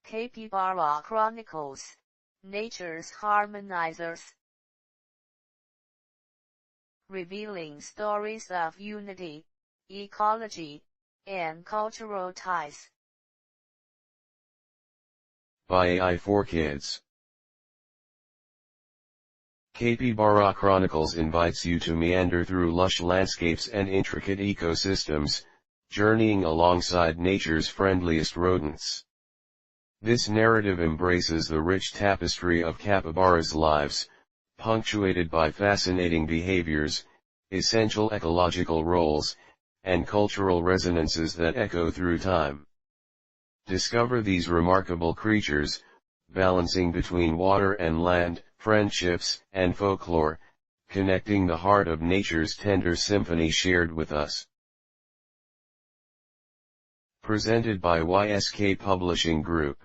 Capybara chronicles nature's harmonizers, revealing stories of unity, ecology, and cultural ties. By AI for Kids. Capybara Chronicles invites you to meander through lush landscapes and intricate ecosystems, journeying alongside nature's friendliest rodents. This narrative embraces the rich tapestry of capybaras' lives, punctuated by fascinating behaviors, essential ecological roles, and cultural resonances that echo through time. Discover these remarkable creatures, balancing between water and land, friendships and folklore, connecting the heart of nature's tender symphony shared with us. Presented by YSK Publishing Group.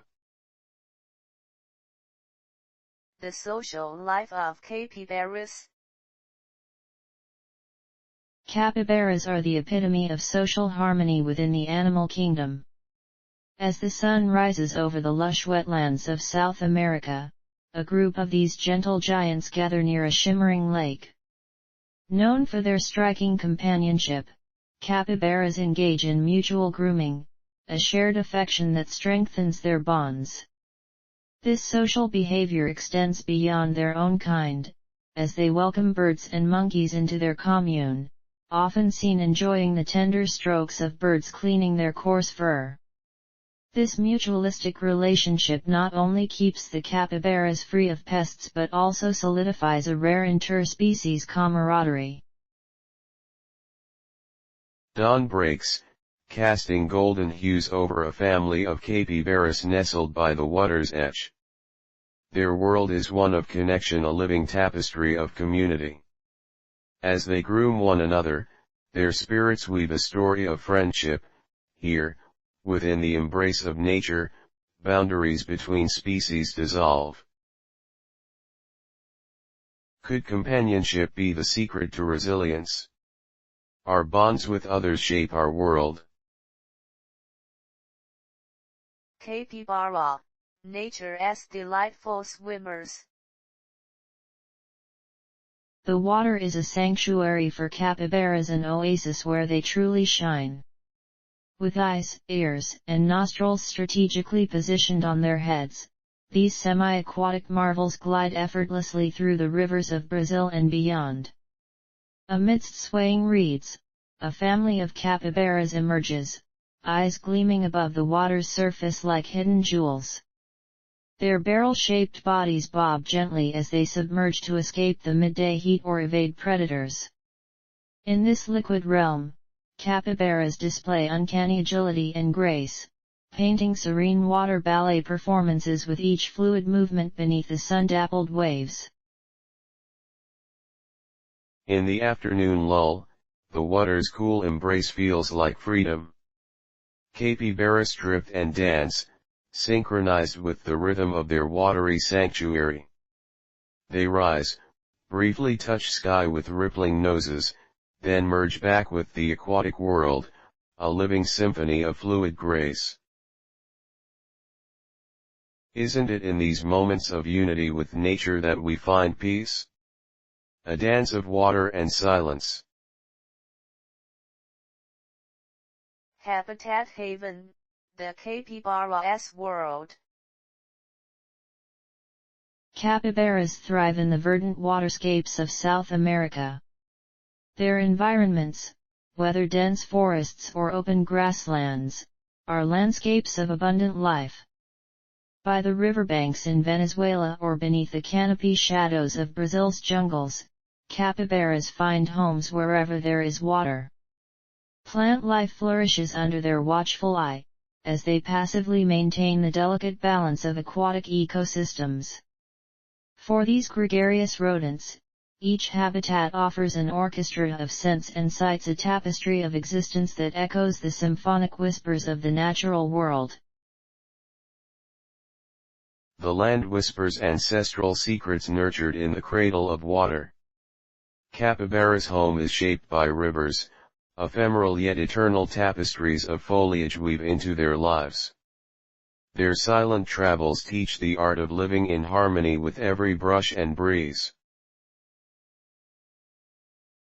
The social life of capybaras. Capybaras are the epitome of social harmony within the animal kingdom. As the sun rises over the lush wetlands of South America, a group of these gentle giants gather near a shimmering lake. Known for their striking companionship, capybaras engage in mutual grooming, a shared affection that strengthens their bonds. This social behavior extends beyond their own kind, as they welcome birds and monkeys into their commune, often seen enjoying the tender strokes of birds cleaning their coarse fur. This mutualistic relationship not only keeps the capybaras free of pests but also solidifies a rare interspecies camaraderie. Dawn breaks, casting golden hues over a family of capybaras nestled by the water's edge. Their world is one of connection, a living tapestry of community. As they groom one another, their spirits weave a story of friendship. Here, within the embrace of nature, boundaries between species dissolve. Could companionship be the secret to resilience? Our bonds with others shape our world. Capybara, nature's delightful swimmers. The water is a sanctuary for capybaras, an oasis where they truly shine. With eyes, ears, and nostrils strategically positioned on their heads, these semi-aquatic marvels glide effortlessly through the rivers of Brazil and beyond. Amidst swaying reeds, a family of capybaras emerges, eyes gleaming above the water's surface like hidden jewels. Their barrel-shaped bodies bob gently as they submerge to escape the midday heat or evade predators. In this liquid realm, capybaras display uncanny agility and grace, painting serene water ballet performances with each fluid movement beneath the sun-dappled waves. In the afternoon lull, the water's cool embrace feels like freedom. Capybaras strip and dance, synchronized with the rhythm of their watery sanctuary. They rise, briefly touch sky with rippling noses, then merge back with the aquatic world, a living symphony of fluid grace. Isn't it in these moments of unity with nature that we find peace? A dance of water and silence. Habitat Haven, the capybara's world. Capybaras thrive in the verdant waterscapes of South America. Their environments, whether dense forests or open grasslands, are landscapes of abundant life. By the riverbanks in Venezuela or beneath the canopy shadows of Brazil's jungles, capybaras find homes wherever there is water. Plant life flourishes under their watchful eye, as they passively maintain the delicate balance of aquatic ecosystems. For these gregarious rodents, each habitat offers an orchestra of scents and sights, a tapestry of existence that echoes the symphonic whispers of the natural world. The land whispers ancestral secrets nurtured in the cradle of water. Capybara's home is shaped by rivers, ephemeral yet eternal tapestries of foliage weave into their lives. Their silent travels teach the art of living in harmony with every brush and breeze.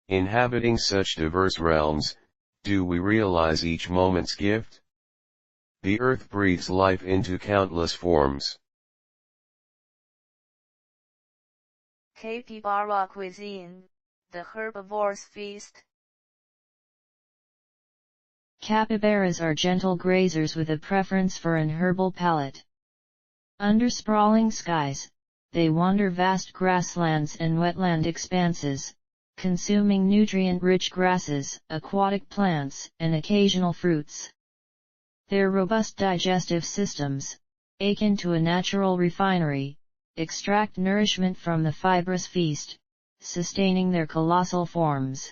Inhabiting such diverse realms, do we realize each moment's gift? The earth breathes life into countless forms. Capybara cuisine, the herbivore's feast. Capybaras are gentle grazers with a preference for an herbal palate. Under sprawling skies, they wander vast grasslands and wetland expanses, consuming nutrient-rich grasses, aquatic plants, and occasional fruits. Their robust digestive systems, akin to a natural refinery, extract nourishment from the fibrous feast, sustaining their colossal forms.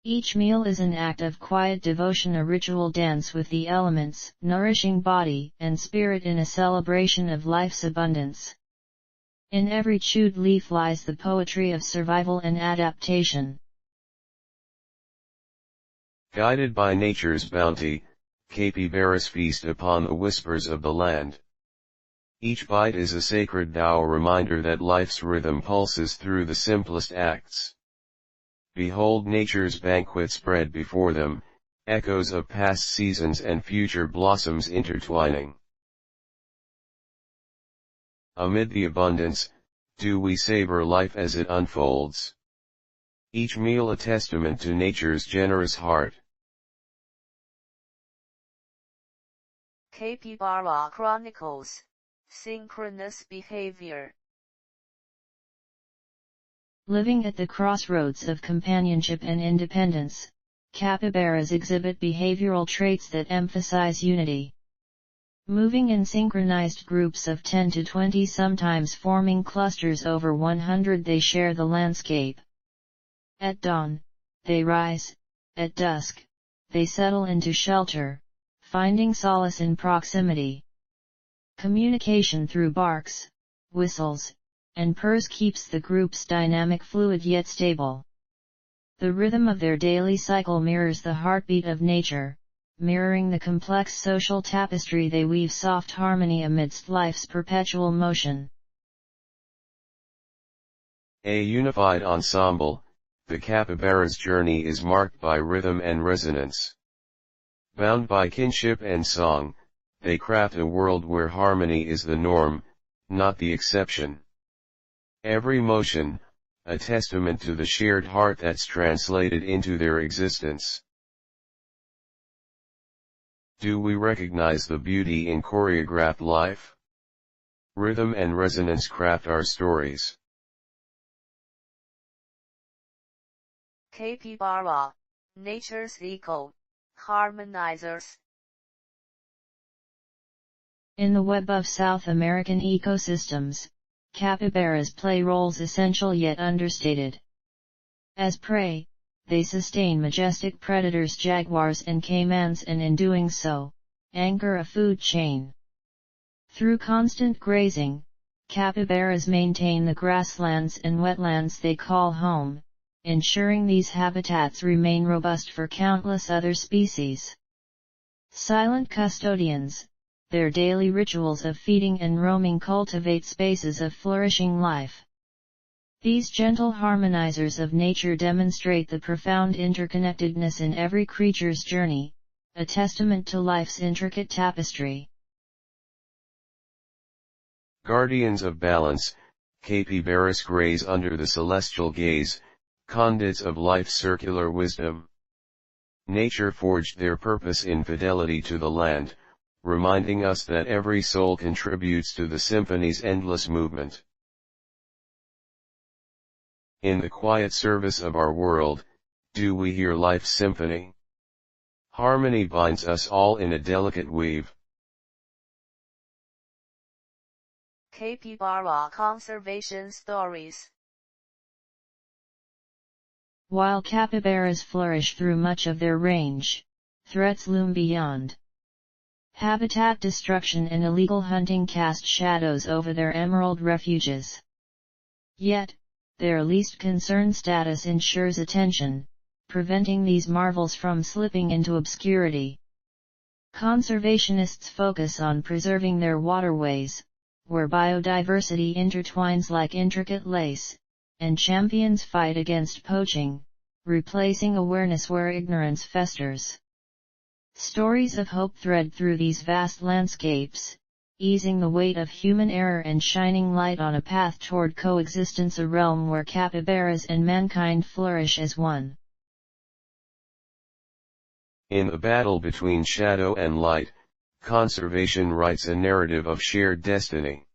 Each meal is an act of quiet devotion, a ritual dance with the elements, nourishing body and spirit in a celebration of life's abundance. In every chewed leaf lies the poetry of survival and adaptation. Guided by nature's bounty, capybaras feast upon the whispers of the land. Each bite is a sacred Tao reminder that life's rhythm pulses through the simplest acts. Behold nature's banquet spread before them, echoes of past seasons and future blossoms intertwining. Amid the abundance, do we savor life as it unfolds? Each meal a testament to nature's generous heart. Capybara chronicles synchronous behavior. Living at the crossroads of companionship and independence, capybaras exhibit behavioral traits that emphasize unity. Moving in synchronized groups of 10 to 20, sometimes forming clusters over 100, they share the landscape. At dawn, they rise; at dusk, they settle into shelter, finding solace in proximity. Communication through barks, whistles, and purrs keeps the group's dynamic fluid yet stable. The rhythm of their daily cycle mirrors the heartbeat of nature, mirroring the complex social tapestry they weave, soft harmony amidst life's perpetual motion. A unified ensemble, the capybara's journey is marked by rhythm and resonance. Bound by kinship and song, they craft a world where harmony is the norm, not the exception. Every motion, a testament to the shared heart that's translated into their existence. Do we recognize the beauty in choreographed life? Rhythm and resonance craft our stories. Capybara, nature's echo, harmonizers. In the web of South American ecosystems, capybaras play roles essential yet understated. As prey, they sustain majestic predators, jaguars and caimans, and in doing so, anchor a food chain. Through constant grazing, capybaras maintain the grasslands and wetlands they call home, ensuring these habitats remain robust for countless other species. Silent custodians, their daily rituals of feeding and roaming cultivate spaces of flourishing life. These gentle harmonizers of nature demonstrate the profound interconnectedness in every creature's journey, a testament to life's intricate tapestry. Guardians of balance, capybaras graze under the celestial gaze, conduits of life's circular wisdom. Nature forged their purpose in fidelity to the land, reminding us that every soul contributes to the symphony's endless movement. In the quiet service of our world, do we hear life's symphony? Harmony binds us all in a delicate weave. Capybara conservation stories. While capybaras flourish through much of their range, threats loom beyond. Habitat destruction and illegal hunting cast shadows over their emerald refuges. Yet, their least concern status ensures attention, preventing these marvels from slipping into obscurity. Conservationists focus on preserving their waterways, where biodiversity intertwines like intricate lace, and champions fight against poaching, replacing awareness where ignorance festers. Stories of hope thread through these vast landscapes, easing the weight of human error and shining light on a path toward coexistence, a realm where capybaras and mankind flourish as one. In the battle between shadow and light, conservation writes a narrative of shared destiny.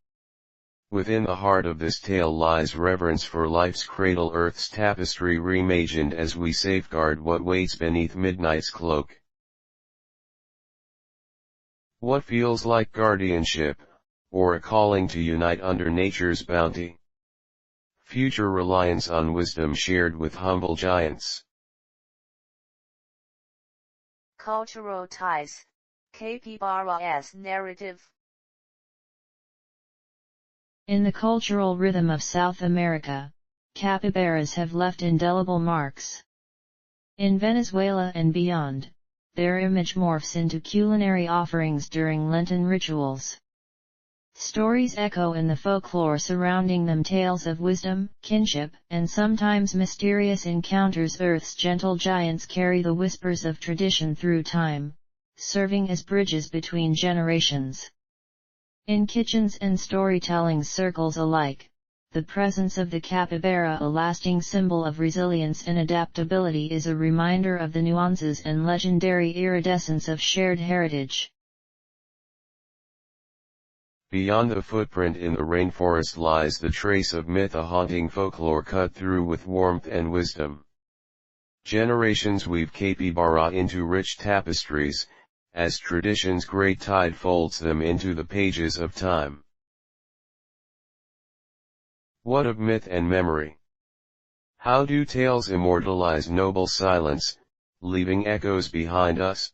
Within the heart of this tale lies reverence for life's cradle, Earth's tapestry reimagined as we safeguard what waits beneath midnight's cloak. What feels like guardianship, or a calling to unite under nature's bounty? Future reliance on wisdom shared with humble giants. Cultural ties. Capybara's narrative. In the cultural rhythm of South America, capybaras have left indelible marks. In Venezuela and beyond, their image morphs into culinary offerings during Lenten rituals. Stories echo in the folklore surrounding them, tales of wisdom, kinship, and sometimes mysterious encounters. Earth's gentle giants carry the whispers of tradition through time, serving as bridges between generations. In kitchens and storytelling circles alike, the presence of the capybara, a lasting symbol of resilience and adaptability, is a reminder of the nuances and legendary iridescence of shared heritage. Beyond the footprint in the rainforest lies the trace of myth, a haunting folklore cut through with warmth and wisdom. Generations weave capybara into rich tapestries, as tradition's great tide folds them into the pages of time. What of myth and memory? How do tales immortalize noble silence, leaving echoes behind us?